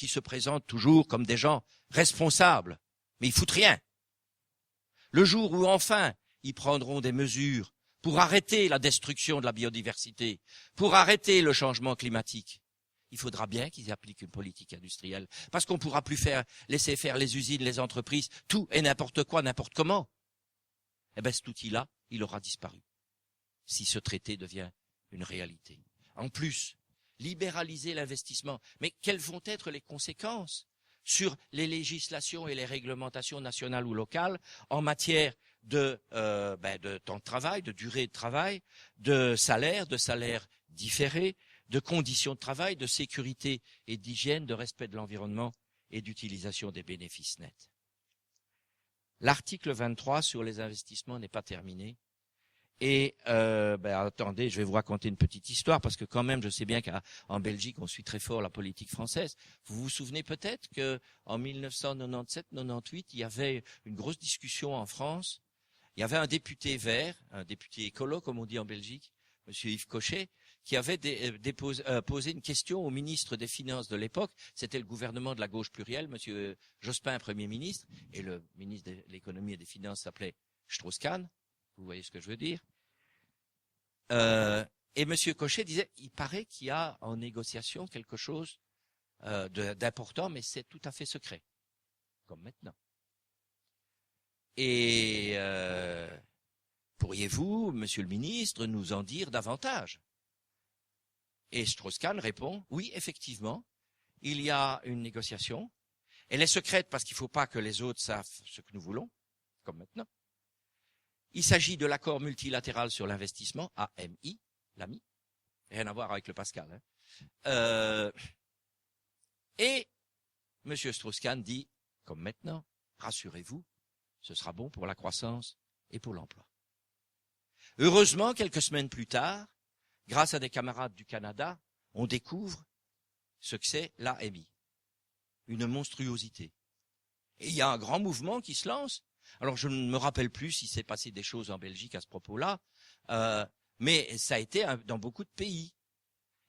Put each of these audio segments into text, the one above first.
qui se présentent toujours comme des gens responsables, mais ils foutent rien. Le jour où enfin ils prendront des mesures pour arrêter la destruction de la biodiversité, pour arrêter le changement climatique, il faudra bien qu'ils appliquent une politique industrielle, parce qu'on ne pourra plus laisser faire les usines, les entreprises, tout et n'importe quoi, n'importe comment. Eh bien, cet outil-là, il aura disparu, si ce traité devient une réalité. En plus, libéraliser l'investissement. Mais quelles vont être les conséquences sur les législations et les réglementations nationales ou locales en matière de temps de travail, de durée de travail, de salaire différé, de conditions de travail, de sécurité et d'hygiène, de respect de l'environnement et d'utilisation des bénéfices nets. L'article 23 sur les investissements n'est pas terminé. Et attendez, je vais vous raconter une petite histoire, parce que quand même, je sais bien qu'en Belgique, on suit très fort la politique française. Vous vous souvenez peut-être qu'en 1997-98, il y avait une grosse discussion en France. Il y avait un député vert, un député écolo, comme on dit en Belgique, Monsieur Yves Cochet, qui avait posé une question au ministre des Finances de l'époque. C'était le gouvernement de la gauche plurielle, Monsieur Jospin, Premier ministre, et le ministre de l'économie et des Finances s'appelait Strauss-Kahn. Vous voyez ce que je veux dire. Et M. Cochet disait, il paraît qu'il y a en négociation quelque chose d'important, mais c'est tout à fait secret, comme maintenant. Et pourriez-vous, Monsieur le ministre, nous en dire davantage? Et Strauss-Kahn répond, oui, effectivement, il y a une négociation. Elle est secrète parce qu'il ne faut pas que les autres savent ce que nous voulons, comme maintenant. Il s'agit de l'accord multilatéral sur l'investissement, AMI, l'AMI, rien à voir avec le Pascal. Et M. Strauss-Kahn dit, comme maintenant, rassurez-vous, ce sera bon pour la croissance et pour l'emploi. Heureusement, quelques semaines plus tard, grâce à des camarades du Canada, on découvre ce que c'est l'AMI, une monstruosité. Et il y a un grand mouvement qui se lance. Alors, je ne me rappelle plus s'il s'est passé des choses en Belgique à ce propos-là, mais ça a été dans beaucoup de pays.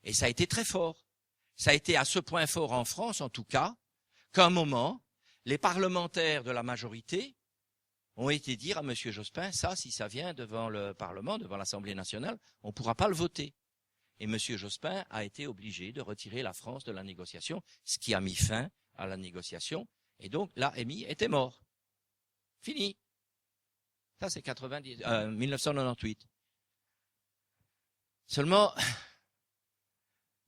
Et ça a été très fort. Ça a été à ce point fort en France, en tout cas, qu'à un moment, les parlementaires de la majorité ont été dire à M. Jospin, ça, si ça vient devant le Parlement, devant l'Assemblée nationale, on ne pourra pas le voter. Et M. Jospin a été obligé de retirer la France de la négociation, ce qui a mis fin à la négociation. Et donc, l'AMI était mort. Fini. Ça, c'est 1998. Seulement,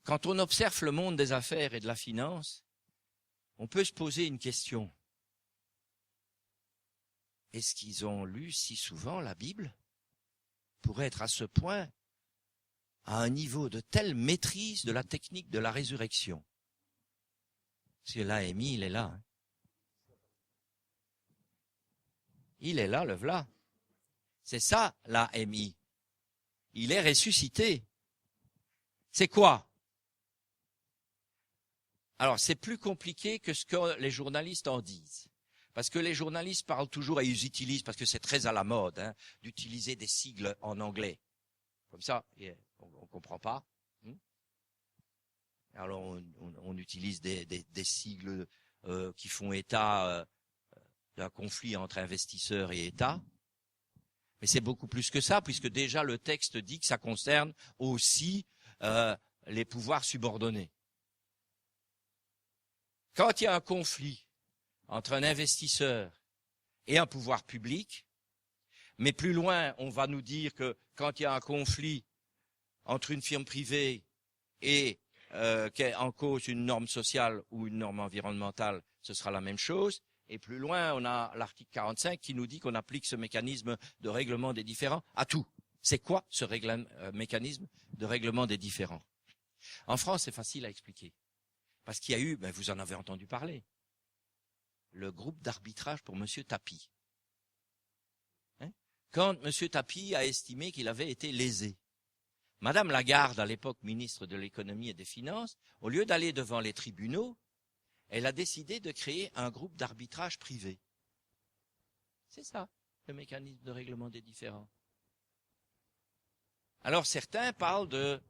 quand on observe le monde des affaires et de la finance, on peut se poser une question. Est-ce qu'ils ont lu si souvent la Bible pour être à ce point, à un niveau de telle maîtrise de la technique de la résurrection? Parce que l'AMI, il est là. Hein. Il est là, le v'là. C'est ça, l'AMI. Il est ressuscité. C'est quoi? Alors, c'est plus compliqué que ce que les journalistes en disent. Parce que les journalistes parlent toujours, et ils utilisent, parce que c'est très à la mode, hein, d'utiliser des sigles en anglais. Comme ça, on ne comprend pas. Alors, on utilise des sigles qui font état d'un conflit entre investisseurs et États. Mais c'est beaucoup plus que ça, puisque déjà le texte dit que ça concerne aussi les pouvoirs subordonnés. Quand il y a un conflit entre un investisseur et un pouvoir public, mais plus loin, on va nous dire que quand il y a un conflit entre une firme privée et qu'est en cause une norme sociale ou une norme environnementale, ce sera la même chose. Et plus loin, on a l'article 45 qui nous dit qu'on applique ce mécanisme de règlement des différends à tout. C'est quoi ce mécanisme de règlement des différends? En France, c'est facile à expliquer. Parce qu'il y a eu, vous en avez entendu parler, le groupe d'arbitrage pour M. Tapie. Hein? Quand M. Tapie a estimé qu'il avait été lésé, Madame Lagarde, à l'époque ministre de l'économie et des finances, au lieu d'aller devant les tribunaux, elle a décidé de créer un groupe d'arbitrage privé. C'est ça, le mécanisme de règlement des différends. Alors certains parlent de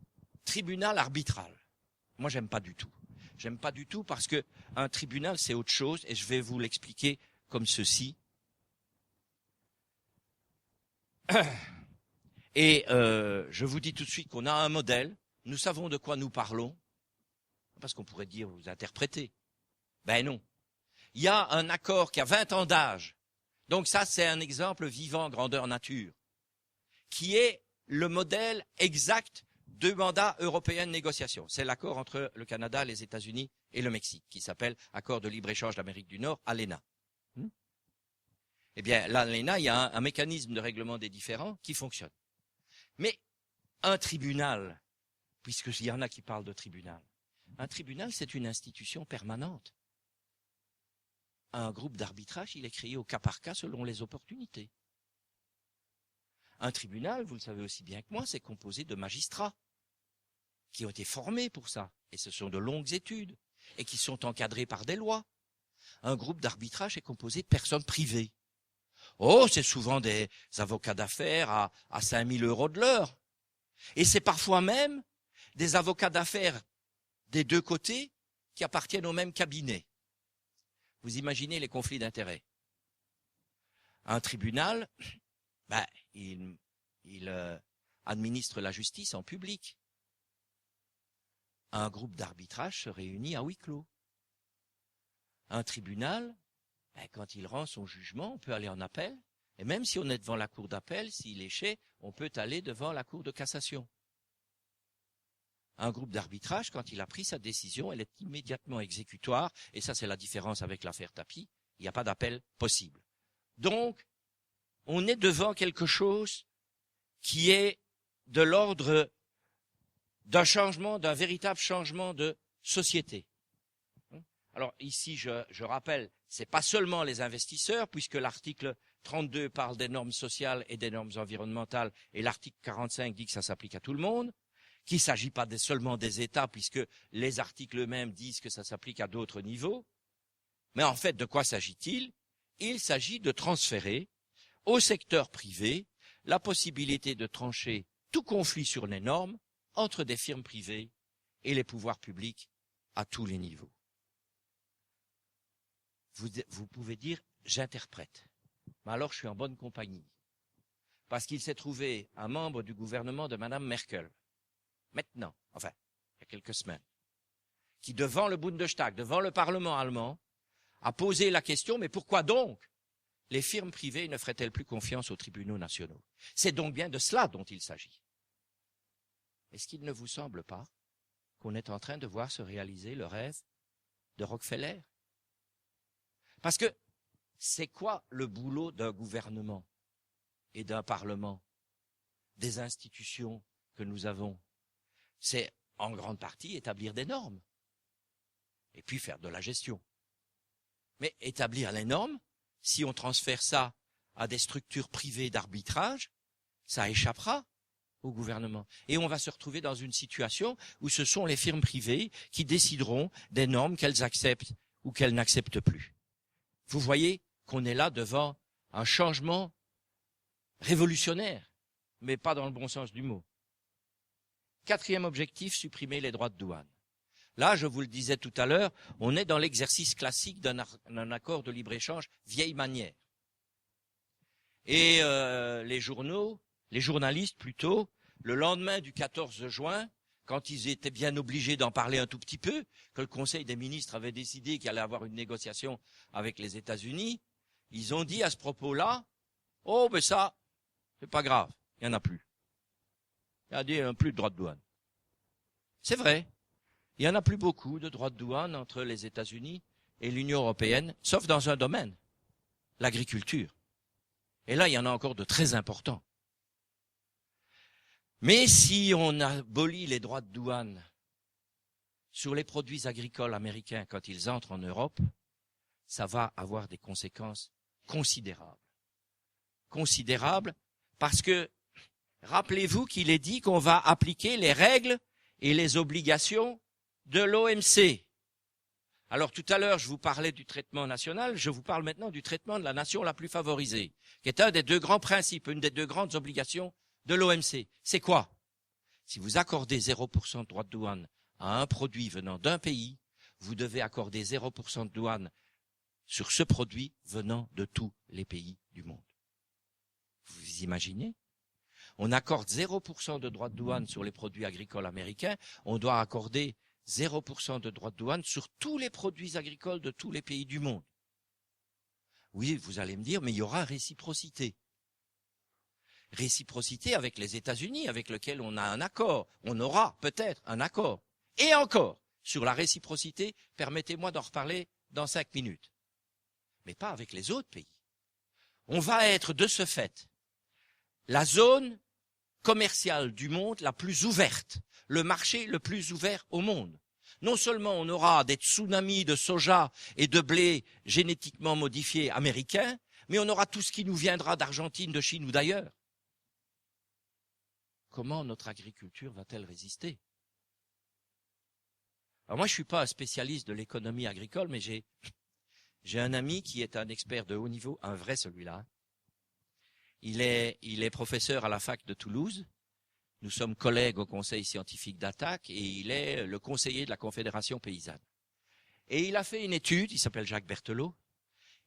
tribunal arbitral. Moi, j'aime pas du tout. J'aime pas du tout parce que un tribunal, c'est autre chose, et je vais vous l'expliquer comme ceci. Et je vous dis tout de suite qu'on a un modèle, nous savons de quoi nous parlons, parce qu'on pourrait dire, vous interprétez. Ben non. Il y a un accord qui a 20 ans d'âge, donc ça c'est un exemple vivant, grandeur nature, qui est le modèle exact de mandat européen de négociation. C'est l'accord entre le Canada, les États-Unis et le Mexique, qui s'appelle Accord de libre-échange d'Amérique du Nord, ALENA. Eh bien, l'ALENA, il y a un mécanisme de règlement des différends qui fonctionne. Mais un tribunal, puisqu'il y en a qui parlent de tribunal, un tribunal, c'est une institution permanente. Un groupe d'arbitrage, il est créé au cas par cas selon les opportunités. Un tribunal, vous le savez aussi bien que moi, c'est composé de magistrats qui ont été formés pour ça. Et ce sont de longues études et qui sont encadrés par des lois. Un groupe d'arbitrage est composé de personnes privées. Oh, c'est souvent des avocats d'affaires à 5 000 € de l'heure. Et c'est parfois même des avocats d'affaires des deux côtés qui appartiennent au même cabinet. Vous imaginez les conflits d'intérêts. Un tribunal, ben, il administre la justice en public. Un groupe d'arbitrage se réunit à huis clos. Un tribunal, ben, quand il rend son jugement, on peut aller en appel. Et même si on est devant la cour d'appel, s'il échait, on peut aller devant la cour de cassation. Un groupe d'arbitrage, quand il a pris sa décision, elle est immédiatement exécutoire. Et ça, c'est la différence avec l'affaire Tapie. Il n'y a pas d'appel possible. Donc, on est devant quelque chose qui est de l'ordre d'un changement, d'un véritable changement de société. Alors ici, je rappelle, c'est pas seulement les investisseurs, puisque l'article 32 parle des normes sociales et des normes environnementales, et l'article 45 dit que ça s'applique à tout le monde, qu'il ne s'agit pas seulement des États, puisque les articles eux-mêmes disent que ça s'applique à d'autres niveaux. Mais en fait, de quoi s'agit-il? Il s'agit de transférer au secteur privé la possibilité de trancher tout conflit sur les normes entre des firmes privées et les pouvoirs publics à tous les niveaux. Vous pouvez dire, j'interprète. Mais alors, je suis en bonne compagnie. Parce qu'il s'est trouvé un membre du gouvernement de Mme Merkel, maintenant, enfin, il y a quelques semaines, qui, devant le Bundestag, devant le Parlement allemand, a posé la question, mais pourquoi donc les firmes privées ne feraient-elles plus confiance aux tribunaux nationaux? C'est donc bien de cela dont il s'agit. Est-ce qu'il ne vous semble pas qu'on est en train de voir se réaliser le rêve de Rockefeller? Parce que c'est quoi le boulot d'un gouvernement et d'un parlement, des institutions que nous avons? C'est en grande partie établir des normes et puis faire de la gestion. Mais établir les normes, si on transfère ça à des structures privées d'arbitrage, ça échappera au gouvernement. Et on va se retrouver dans une situation où ce sont les firmes privées qui décideront des normes qu'elles acceptent ou qu'elles n'acceptent plus. Vous voyez qu'on est là devant un changement révolutionnaire, mais pas dans le bon sens du mot. Quatrième objectif, supprimer les droits de douane. Là, je vous le disais tout à l'heure, on est dans l'exercice classique d'un accord de libre-échange vieille manière. Et les journalistes plutôt, le lendemain du 14 juin, quand ils étaient bien obligés d'en parler un tout petit peu, que le Conseil des ministres avait décidé qu'il allait avoir une négociation avec les États-Unis, ils ont dit à ce propos-là, oh ben ça, c'est pas grave, il n'y en a plus. Il n'y a plus de droits de douane. C'est vrai, il n'y en a plus beaucoup de droits de douane entre les États-Unis et l'Union européenne, sauf dans un domaine, l'agriculture. Et là, il y en a encore de très importants. Mais si on abolit les droits de douane sur les produits agricoles américains quand ils entrent en Europe, ça va avoir des conséquences considérables. Considérables parce que, rappelez-vous qu'il est dit qu'on va appliquer les règles et les obligations de l'OMC. Alors tout à l'heure, je vous parlais du traitement national, je vous parle maintenant du traitement de la nation la plus favorisée, qui est un des deux grands principes, une des deux grandes obligations de l'OMC. C'est quoi? Si vous accordez 0% de droits de douane à un produit venant d'un pays, vous devez accorder 0% de douane sur ce produit venant de tous les pays du monde. Vous imaginez? On accorde 0% de droits de douane sur les produits agricoles américains, on doit accorder 0% de droits de douane sur tous les produits agricoles de tous les pays du monde. Oui, vous allez me dire, mais il y aura réciprocité. Réciprocité avec les États-Unis, avec lesquels on a un accord. On aura peut-être un accord. Et encore, sur la réciprocité, permettez-moi d'en reparler dans 5 minutes. Mais pas avec les autres pays. On va être de ce fait la zone commerciale du monde la plus ouverte, le marché le plus ouvert au monde. Non seulement on aura des tsunamis de soja et de blé génétiquement modifiés américains, mais on aura tout ce qui nous viendra d'Argentine, de Chine ou d'ailleurs. Comment notre agriculture va-t-elle résister? Alors moi, je ne suis pas un spécialiste de l'économie agricole, mais j'ai un ami qui est un expert de haut niveau, un vrai celui-là. Il est professeur à la fac de Toulouse. Nous sommes collègues au conseil scientifique d'Attaque et il est le conseiller de la Confédération paysanne. Et il a fait une étude, il s'appelle Jacques Berthelot,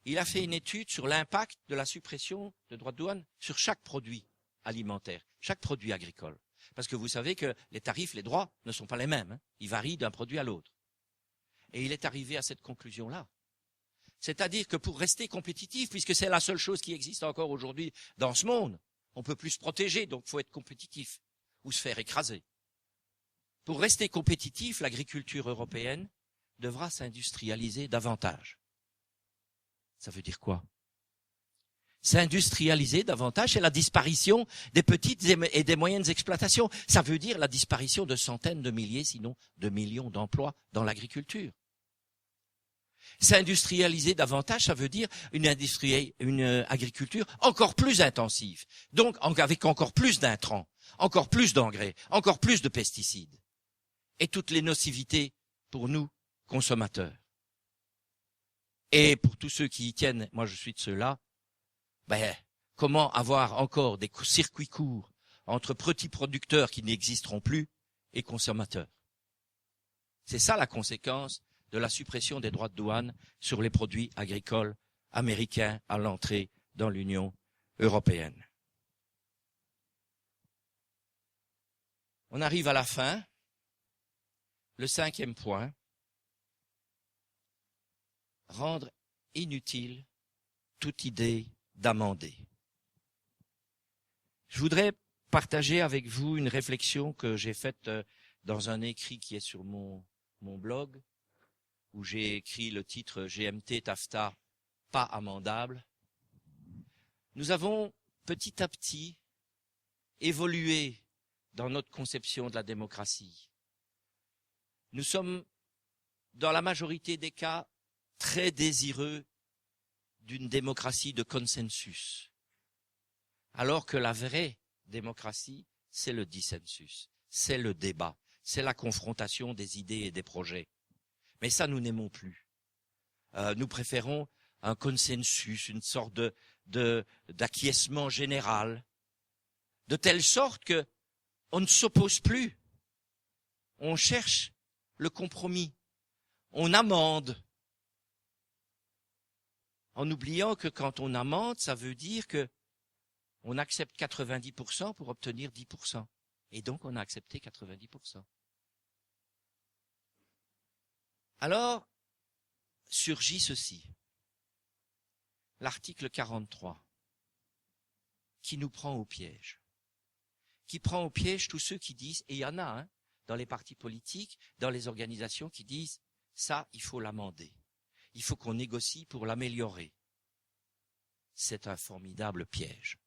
il a fait une étude sur l'impact de la suppression de droits de douane sur chaque produit alimentaire, chaque produit agricole. Parce que vous savez que les tarifs, les droits ne sont pas les mêmes, hein. Ils varient d'un produit à l'autre. Et il est arrivé à cette conclusion-là. C'est-à-dire que pour rester compétitif, puisque c'est la seule chose qui existe encore aujourd'hui dans ce monde, on ne peut plus se protéger, donc il faut être compétitif ou se faire écraser. Pour rester compétitif, l'agriculture européenne devra s'industrialiser davantage. Ça veut dire quoi? S'industrialiser davantage, c'est la disparition des petites et des moyennes exploitations. Ça veut dire la disparition de centaines de milliers, sinon de millions d'emplois dans l'agriculture. S'industrialiser davantage, ça veut dire une agriculture encore plus intensive, donc avec encore plus d'intrants, encore plus d'engrais, encore plus de pesticides, et toutes les nocivités pour nous, consommateurs. Et pour tous ceux qui y tiennent, moi je suis de ceux-là, comment avoir encore des circuits courts entre petits producteurs qui n'existeront plus et consommateurs? C'est ça la conséquence de la suppression des droits de douane sur les produits agricoles américains à l'entrée dans l'Union européenne. On arrive à la fin. Le 5e point, rendre inutile toute idée d'amender. Je voudrais partager avec vous une réflexion que j'ai faite dans un écrit qui est sur mon blog, où j'ai écrit le titre GMT TAFTA, pas amendable. Nous avons petit à petit évolué dans notre conception de la démocratie. Nous sommes, dans la majorité des cas, très désireux d'une démocratie de consensus, alors que la vraie démocratie, c'est le dissensus, c'est le débat, c'est la confrontation des idées et des projets. Mais ça, nous n'aimons plus. Nous préférons un consensus, une sorte d'acquiescement général, de telle sorte que on ne s'oppose plus. On cherche le compromis. On amende. En oubliant que quand on amende, ça veut dire que on accepte 90% pour obtenir 10%. Et donc, on a accepté 90%. Alors, surgit ceci. L'article 43, qui nous prend au piège. Qui prend au piège tous ceux qui disent, et il y en a, dans les partis politiques, dans les organisations qui disent, ça, il faut l'amender. Il faut qu'on négocie pour l'améliorer. C'est un formidable piège.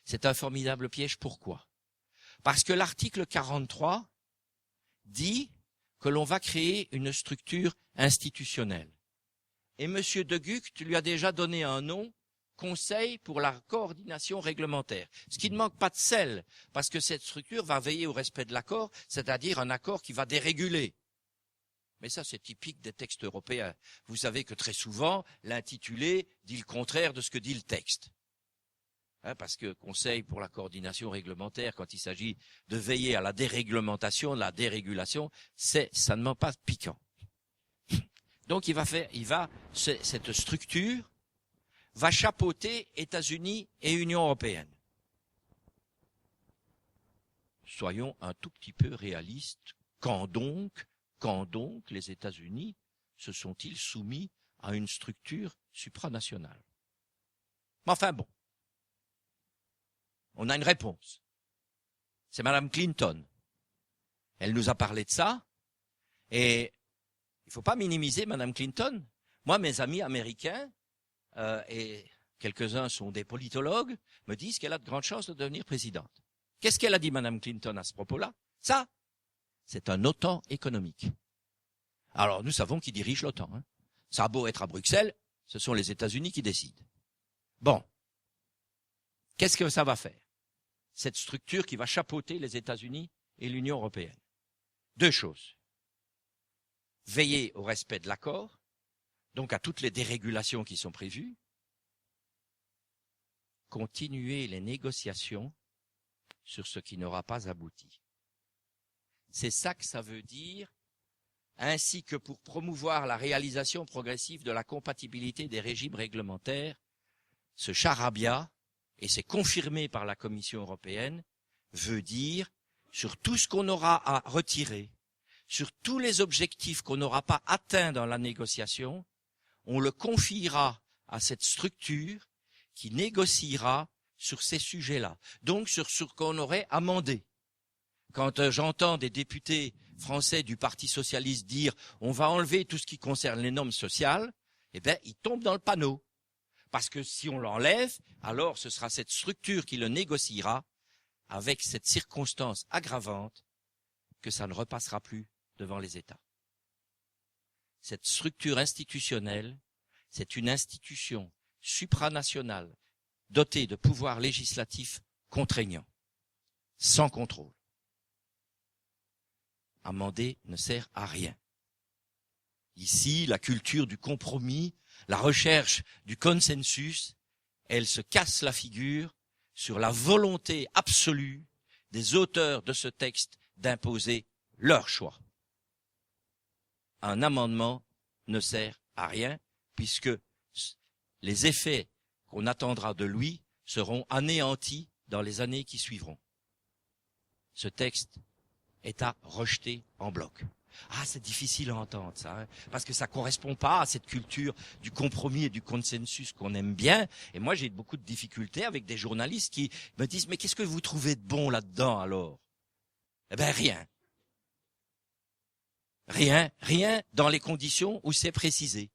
C'est un formidable piège, pourquoi? Parce que l'article 43 dit que l'on va créer une structure institutionnelle. Et M. De Gucht lui a déjà donné un nom, Conseil pour la coordination réglementaire. Ce qui ne manque pas de sel, parce que cette structure va veiller au respect de l'accord, c'est-à-dire un accord qui va déréguler. Mais ça, c'est typique des textes européens. Vous savez que très souvent, l'intitulé dit le contraire de ce que dit le texte. Parce que Conseil pour la coordination réglementaire, quand il s'agit de veiller à la déréglementation, la dérégulation, ça ne manque pas de piquant. Donc cette structure va chapeauter États-Unis et Union européenne. Soyons un tout petit peu réalistes. Quand donc les États-Unis se sont-ils soumis à une structure supranationale? Mais enfin bon, on a une réponse. C'est Madame Clinton. Elle nous a parlé de ça, et il ne faut pas minimiser Madame Clinton. Moi, mes amis américains, et quelques-uns sont des politologues, me disent qu'elle a de grandes chances de devenir présidente. Qu'est-ce qu'elle a dit, Madame Clinton, à ce propos-là? Ça, c'est un OTAN économique. Alors, nous savons qui dirige l'OTAN. Hein. Ça a beau être à Bruxelles, ce sont les États-Unis qui décident. Bon, qu'est-ce que ça va faire? Cette structure qui va chapeauter les États-Unis et l'Union européenne. Deux choses. Veiller au respect de l'accord, donc à toutes les dérégulations qui sont prévues. Continuer les négociations sur ce qui n'aura pas abouti. C'est ça que ça veut dire, ainsi que pour promouvoir la réalisation progressive de la compatibilité des régimes réglementaires, ce charabia, et c'est confirmé par la Commission européenne, veut dire, sur tout ce qu'on aura à retirer, sur tous les objectifs qu'on n'aura pas atteints dans la négociation, on le confiera à cette structure qui négociera sur ces sujets-là, donc sur ce qu'on aurait amendé. Quand j'entends des députés français du Parti socialiste dire « on va enlever tout ce qui concerne les normes sociales », eh bien, ils tombent dans le panneau. Parce que si on l'enlève, alors ce sera cette structure qui le négociera avec cette circonstance aggravante que ça ne repassera plus devant les États. Cette structure institutionnelle, c'est une institution supranationale dotée de pouvoirs législatifs contraignants, sans contrôle. Amender ne sert à rien. Ici, la culture du compromis, la recherche du consensus, elle se casse la figure sur la volonté absolue des auteurs de ce texte d'imposer leur choix. Un amendement ne sert à rien puisque les effets qu'on attendra de lui seront anéantis dans les années qui suivront. Ce texte est à rejeter en bloc. Ah, c'est difficile à entendre ça, hein, parce que ça correspond pas à cette culture du compromis et du consensus qu'on aime bien. Et moi, j'ai beaucoup de difficultés avec des journalistes qui me disent « Mais qu'est-ce que vous trouvez de bon là-dedans alors ?» Eh bien, rien. Rien dans les conditions où c'est précisé.